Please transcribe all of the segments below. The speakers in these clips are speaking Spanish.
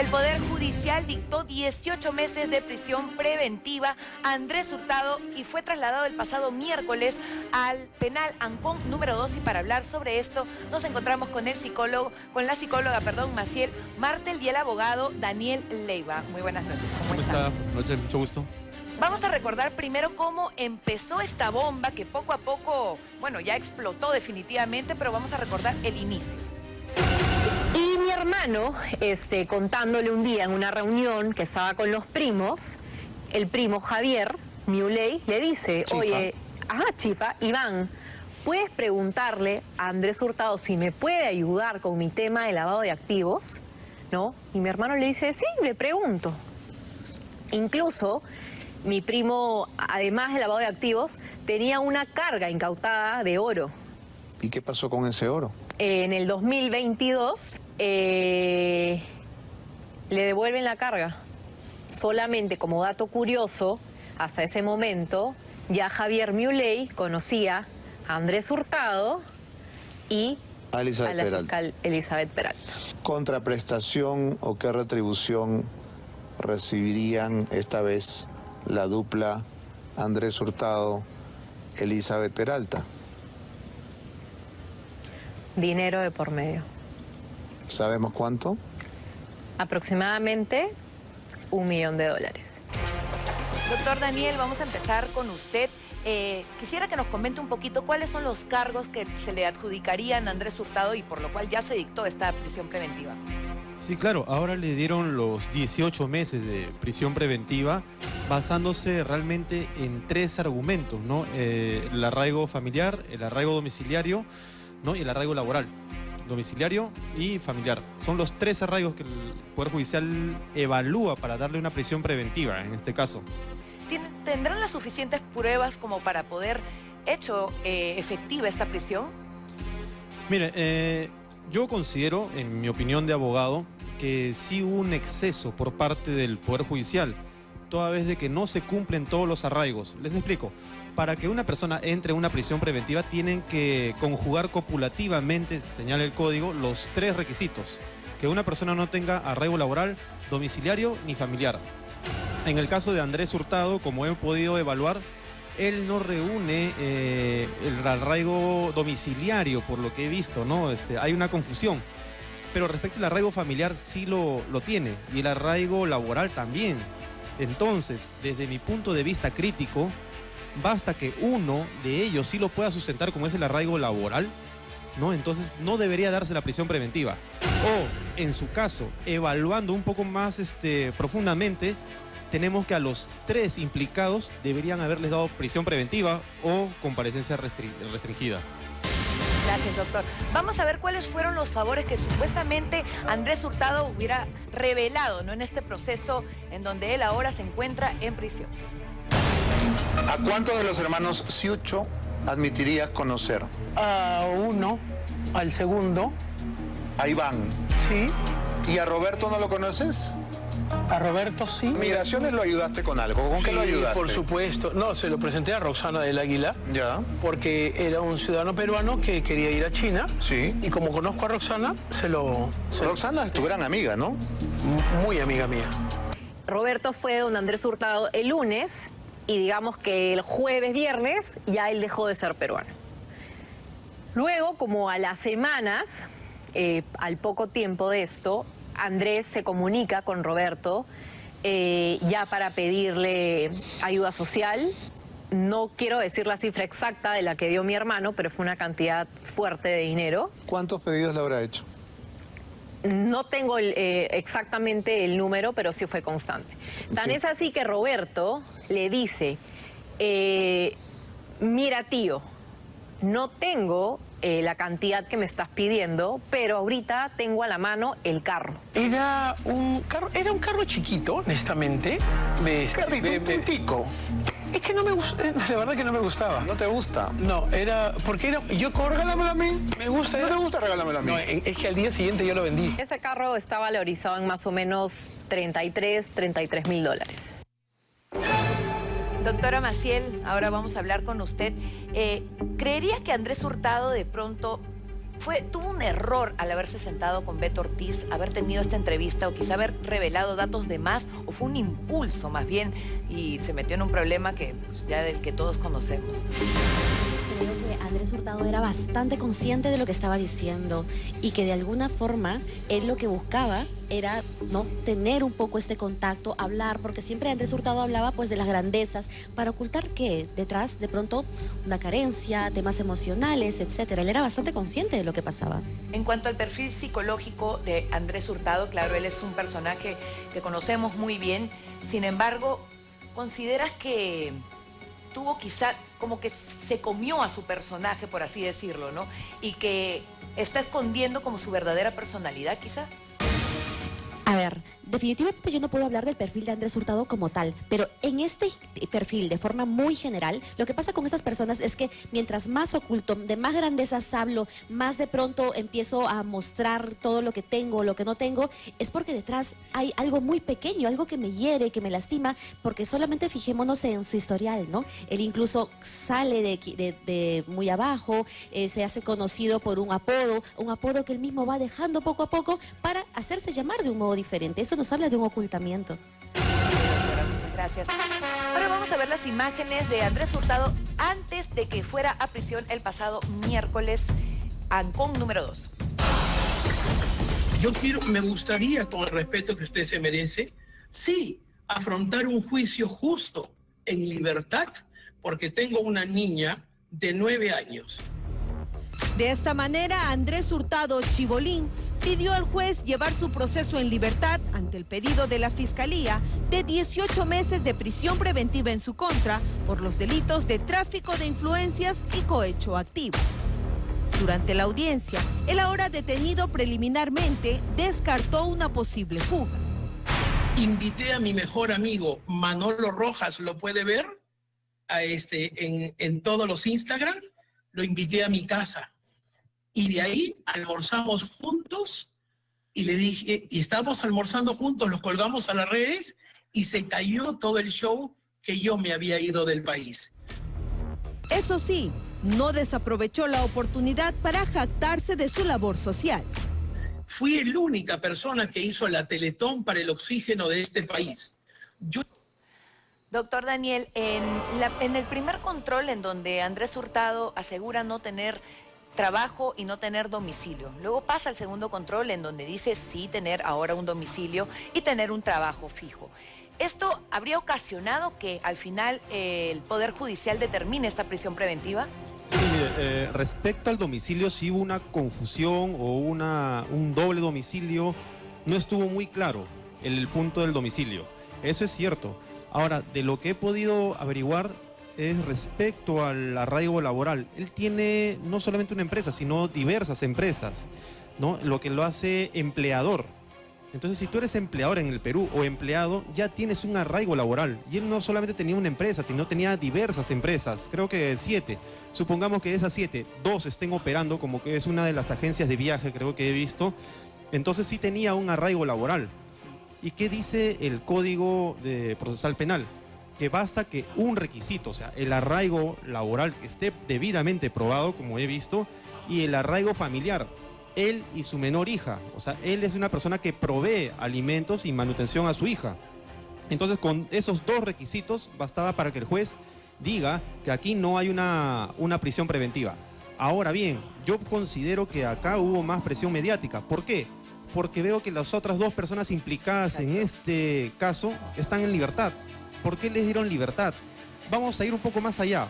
El Poder Judicial dictó 18 meses de prisión preventiva a Andrés Hurtado y fue trasladado el pasado miércoles al penal Ancón número 2. Y para hablar sobre esto nos encontramos con la psicóloga Maciel Martel y el abogado Daniel Leiva. Muy buenas noches. ¿Cómo está? Buenas noches, mucho gusto. Vamos a recordar primero cómo empezó esta bomba que poco a poco, bueno, ya explotó definitivamente, pero vamos a recordar el inicio. Y mi hermano, contándole un día en una reunión que estaba con los primos, el primo Javier Muley le dice, Chifa. oye, Chifa, Iván, ¿puedes preguntarle a Andrés Hurtado si me puede ayudar con mi tema de lavado de activos? ¿No? Y mi hermano le dice, sí, le pregunto. Incluso mi primo, además del lavado de activos, tenía una carga incautada de oro. ¿Y qué pasó con ese oro? En el 2022 le devuelven la carga. Solamente como dato curioso, hasta ese momento ya Javier Muley conocía a Andrés Hurtado y A Elizabeth a la Peralta. fiscal Elizabeth Peralta. ¿Contraprestación o qué retribución recibirían esta vez la dupla Andrés Hurtado, Elizabeth Peralta? Dinero de por medio. ¿Sabemos cuánto? Aproximadamente $1 millón. Doctor Daniel, vamos a empezar con usted. Quisiera que nos comente un poquito cuáles son los cargos que se le adjudicarían a Andrés Hurtado y por lo cual ya se dictó esta prisión preventiva. Sí, claro, ahora le dieron los 18 meses de prisión preventiva basándose realmente en 3 argumentos, ¿no? El arraigo familiar, el arraigo domiciliario, ¿no? Y el arraigo laboral, domiciliario y familiar. Son los 3 arraigos que el Poder Judicial evalúa para darle una prisión preventiva, en este caso. ¿Tendrán las suficientes pruebas como para poder hecho efectiva esta prisión? Mire, yo considero, en mi opinión de abogado, que sí hubo un exceso por parte del Poder Judicial, toda vez de que no se cumplen todos los arraigos. Les explico. Para que una persona entre en una prisión preventiva tienen que conjugar copulativamente, señala el código, los 3 requisitos. Que una persona no tenga arraigo laboral, domiciliario ni familiar. En el caso de Andrés Hurtado, como he podido evaluar, él no reúne el arraigo domiciliario, por lo que he visto, ¿no? Hay una confusión. Pero respecto al arraigo familiar sí lo tiene, y el arraigo laboral también. Entonces, desde mi punto de vista crítico, basta que uno de ellos sí lo pueda sustentar, como es el arraigo laboral, ¿no? Entonces no debería darse la prisión preventiva. O, en su caso, evaluando un poco más profundamente, tenemos que a los 3 implicados deberían haberles dado prisión preventiva o comparecencia restringida. Gracias, doctor. Vamos a ver cuáles fueron los favores que supuestamente Andrés Hurtado hubiera revelado, ¿no? En este proceso en donde él ahora se encuentra en prisión. ¿A cuántos de los hermanos Ciucho admitirías conocer? A uno, al segundo, A Iván. sí. ¿Y a Roberto no lo conoces? A Roberto, sí. Migraciones lo ayudaste con algo. ¿Con qué lo Sí, ayudaste? por supuesto. No, se lo presenté a Roxana del Águila, Ya, porque era un ciudadano peruano que quería ir a China. sí. Y como conozco a Roxana, Roxana es tu gran amiga, ¿no? muy amiga mía. Roberto fue donde Andrés Hurtado el lunes y digamos que el jueves, viernes, ya él dejó de ser peruano. Luego, como a las semanas, al poco tiempo de esto, Andrés se comunica con Roberto ya para pedirle ayuda social. No quiero decir la cifra exacta de la que dio mi hermano, pero fue una cantidad fuerte de dinero. ¿Cuántos pedidos le habrá hecho? No tengo exactamente el número, pero sí fue constante. Tan Sí. es así que Roberto le dice, mira tío, no tengo la cantidad que me estás pidiendo, pero ahorita tengo a la mano el carro. Era un carro chiquito, honestamente. Un puntico. Es que no me gusta, la verdad que no me gustaba. ¿No te gusta? No, yo corro. Regálamelo a mí. Me gusta. ¿No te gusta? Regálamelo a mí. No, es que al día siguiente yo lo vendí. Ese carro está valorizado en más o menos $33,000. Doctora Maciel, ahora vamos a hablar con usted. ¿Creería que Andrés Hurtado de pronto tuvo un error al haberse sentado con Beto Ortiz, haber tenido esta entrevista o quizá haber revelado datos de más, o fue un impulso más bien y se metió en un problema que ya del que todos conocemos? Creo que Andrés Hurtado era bastante consciente de lo que estaba diciendo y que de alguna forma él lo que buscaba era no tener un poco este contacto, hablar, porque siempre Andrés Hurtado hablaba pues de las grandezas para ocultar que detrás de pronto una carencia, temas emocionales, etcétera. Él era bastante consciente de lo que pasaba. En cuanto al perfil psicológico de Andrés Hurtado, claro, él es un personaje que conocemos muy bien. Sin embargo, ¿consideras que tuvo quizá como que se comió a su personaje, por así decirlo, ¿no? Y que está escondiendo como su verdadera personalidad, quizá? A ver, definitivamente yo no puedo hablar del perfil de Andrés Hurtado como tal, pero en este perfil, de forma muy general, lo que pasa con estas personas es que mientras más oculto, de más grandezas hablo, más de pronto empiezo a mostrar todo lo que tengo, lo que no tengo, es porque detrás hay algo muy pequeño, algo que me hiere, que me lastima, porque solamente fijémonos en su historial, ¿no? Él incluso sale de muy abajo, se hace conocido por un apodo que él mismo va dejando poco a poco para hacerse llamar de un modo diferente. Eso nos habla de un ocultamiento. Muchas gracias. Ahora vamos a ver las imágenes de Andrés Hurtado antes de que fuera a prisión el pasado miércoles, Ancón número 2. Me gustaría, con el respeto que usted se merece, sí, afrontar un juicio justo, en libertad, porque tengo una niña de 9 años. De esta manera, Andrés Hurtado Chibolín pidió al juez llevar su proceso en libertad ante el pedido de la Fiscalía de 18 meses de prisión preventiva en su contra por los delitos de tráfico de influencias y cohecho activo. Durante la audiencia, el ahora detenido preliminarmente descartó una posible fuga. Invité a mi mejor amigo Manolo Rojas, ¿lo puede ver? En todos los Instagram, lo invité a mi casa. Y de ahí almorzamos juntos y le dije, y estábamos almorzando juntos, los colgamos a las redes y se cayó todo el show que yo me había ido del país. Eso sí, no desaprovechó la oportunidad para jactarse de su labor social. Fui la única persona que hizo la Teletón para el oxígeno de este país. Doctor Daniel, en el primer control en donde Andrés Hurtado asegura no tener trabajo y no tener domicilio. Luego pasa el segundo control en donde dice sí tener ahora un domicilio y tener un trabajo fijo. ¿Esto habría ocasionado que al final el Poder Judicial determine esta prisión preventiva? Sí, mire, respecto al domicilio sí hubo una confusión o un doble domicilio. No estuvo muy claro el punto del domicilio. Eso es cierto. Ahora, de lo que he podido averiguar es respecto al arraigo laboral. Él tiene no solamente una empresa, sino diversas empresas, ¿no? Lo que lo hace empleador. Entonces, si tú eres empleador en el Perú o empleado, ya tienes un arraigo laboral. Y él no solamente tenía una empresa, sino tenía diversas empresas, creo que 7. Supongamos que de esas 7, 2 estén operando, como que es una de las agencias de viaje, creo que he visto. Entonces sí tenía un arraigo laboral. ¿Y qué dice el Código Procesal Penal? Que basta que un requisito, o sea, el arraigo laboral que esté debidamente probado, como he visto, y el arraigo familiar, él y su menor hija. O sea, él es una persona que provee alimentos y manutención a su hija. Entonces, con esos 2 requisitos bastaba para que el juez diga que aquí no hay una prisión preventiva. Ahora bien, yo considero que acá hubo más presión mediática. ¿Por qué? Porque veo que las otras 2 personas implicadas en este caso están en libertad. ¿Por qué les dieron libertad? Vamos a ir un poco más allá.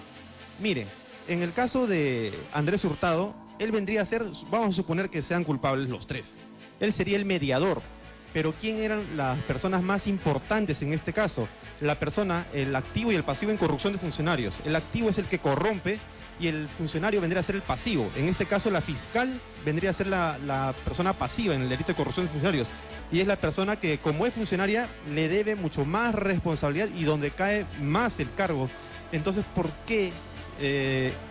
Miren, en el caso de Andrés Hurtado, él vendría a ser, vamos a suponer que sean culpables los 3. Él sería el mediador. Pero ¿quién eran las personas más importantes en este caso? La persona, el activo y el pasivo en corrupción de funcionarios. El activo es el que corrompe y el funcionario vendría a ser el pasivo. En este caso, la fiscal vendría a ser la persona pasiva en el delito de corrupción de funcionarios. Y es la persona que, como es funcionaria, le debe mucho más responsabilidad y donde cae más el cargo. Entonces, ¿por qué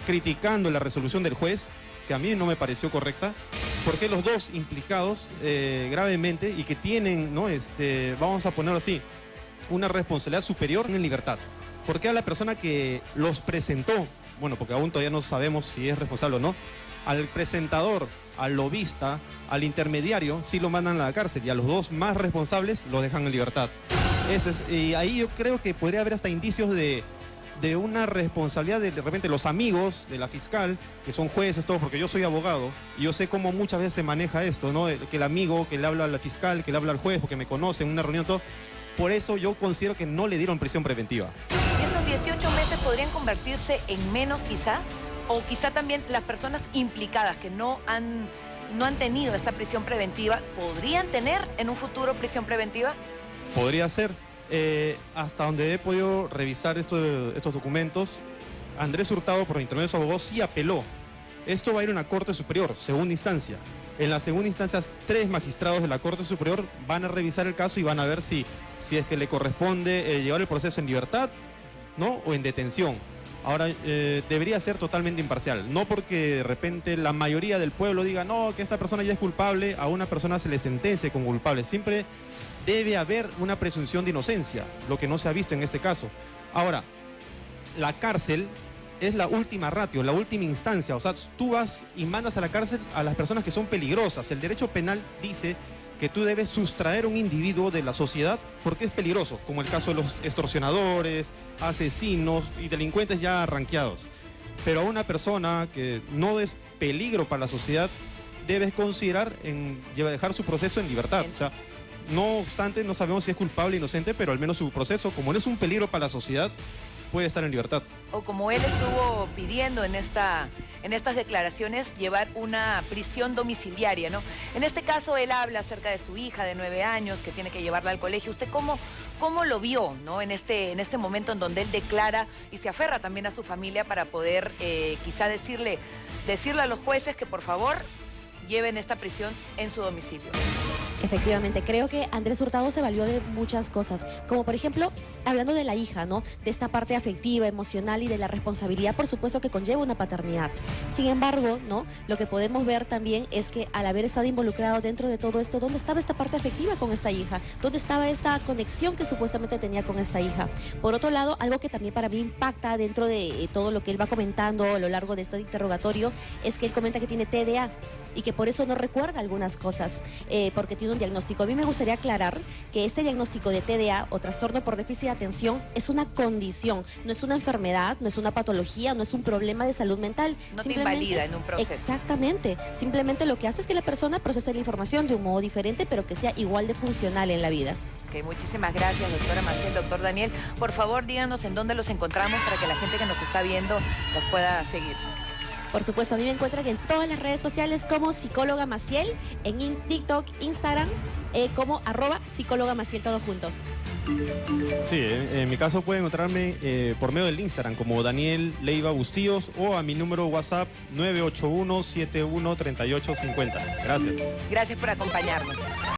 criticando la resolución del juez, que a mí no me pareció correcta, por qué los 2 implicados gravemente y que tienen, ¿no? Vamos a ponerlo así, una responsabilidad superior en libertad? ¿Por qué a la persona que los presentó, bueno, porque aún todavía no sabemos si es responsable o no, al presentador, al lobista, al intermediario, sí lo mandan a la cárcel y a los dos más responsables los dejan en libertad. Y ahí yo creo que podría haber hasta indicios de una responsabilidad de repente los amigos de la fiscal, que son jueces, todo, porque yo soy abogado y yo sé cómo muchas veces se maneja esto, ¿no? Que el amigo que le habla a la fiscal, que le habla al juez, porque me conoce en una reunión, todo. Por eso yo considero que no le dieron prisión preventiva. ¿Estos 18 meses podrían convertirse en menos quizá? O quizá también las personas implicadas que no han tenido esta prisión preventiva, ¿podrían tener en un futuro prisión preventiva? Podría ser. Hasta donde he podido revisar estos documentos, Andrés Hurtado, por intermedio de su abogado, sí apeló. Esto va a ir a una Corte Superior, segunda instancia. En la segunda instancia, 3 magistrados de la Corte Superior van a revisar el caso y van a ver si es que le corresponde llevar el proceso en libertad, ¿no? O en detención. Ahora, debería ser totalmente imparcial. No porque de repente la mayoría del pueblo diga, no, que esta persona ya es culpable, a una persona se le sentencie como culpable. Siempre debe haber una presunción de inocencia, lo que no se ha visto en este caso. Ahora, la cárcel es la última ratio, la última instancia. O sea, tú vas y mandas a la cárcel a las personas que son peligrosas. El derecho penal dice que tú debes sustraer a un individuo de la sociedad porque es peligroso, como el caso de los extorsionadores, asesinos y delincuentes ya ranqueados. Pero a una persona que no es peligro para la sociedad, debes considerar dejar su proceso en libertad. O sea, no obstante, no sabemos si es culpable o inocente, pero al menos su proceso, como no es un peligro para la sociedad, puede estar en libertad. O como él estuvo pidiendo en estas declaraciones, llevar una prisión domiciliaria, ¿no? En este caso, él habla acerca de su hija de 9 años, que tiene que llevarla al colegio. ¿Usted cómo lo vio, ¿no? En este momento en donde él declara y se aferra también a su familia para poder quizá decirle a los jueces que por favor lleven esta prisión en su domicilio. Efectivamente, creo que Andrés Hurtado se valió de muchas cosas, como por ejemplo, hablando de la hija, ¿no? De esta parte afectiva, emocional y de la responsabilidad, por supuesto, que conlleva una paternidad. Sin embargo, ¿no? Lo que podemos ver también es que al haber estado involucrado dentro de todo esto, ¿dónde estaba esta parte afectiva con esta hija? ¿Dónde estaba esta conexión que supuestamente tenía con esta hija? Por otro lado, algo que también para mí impacta dentro de todo lo que él va comentando a lo largo de este interrogatorio, es que él comenta que tiene TDA y que por eso no recuerda algunas cosas, porque tiene un diagnóstico. A mí me gustaría aclarar que este diagnóstico de TDA o trastorno por déficit de atención es una condición, no es una enfermedad, no es una patología, no es un problema de salud mental. No te invalida en un proceso. Exactamente. Simplemente lo que hace es que la persona procese la información de un modo diferente, pero que sea igual de funcional en la vida. Ok, muchísimas gracias, doctora Maciel, doctor Daniel. Por favor, díganos en dónde los encontramos para que la gente que nos está viendo los pueda seguir. Por supuesto, a mí me encuentran en todas las redes sociales como psicóloga Maciel, en TikTok, Instagram, como @psicóloga Maciel, todo junto. Sí, en mi caso pueden encontrarme por medio del Instagram como Daniel Leiva Bustíos o a mi número WhatsApp 981-713850. Gracias. Gracias por acompañarnos.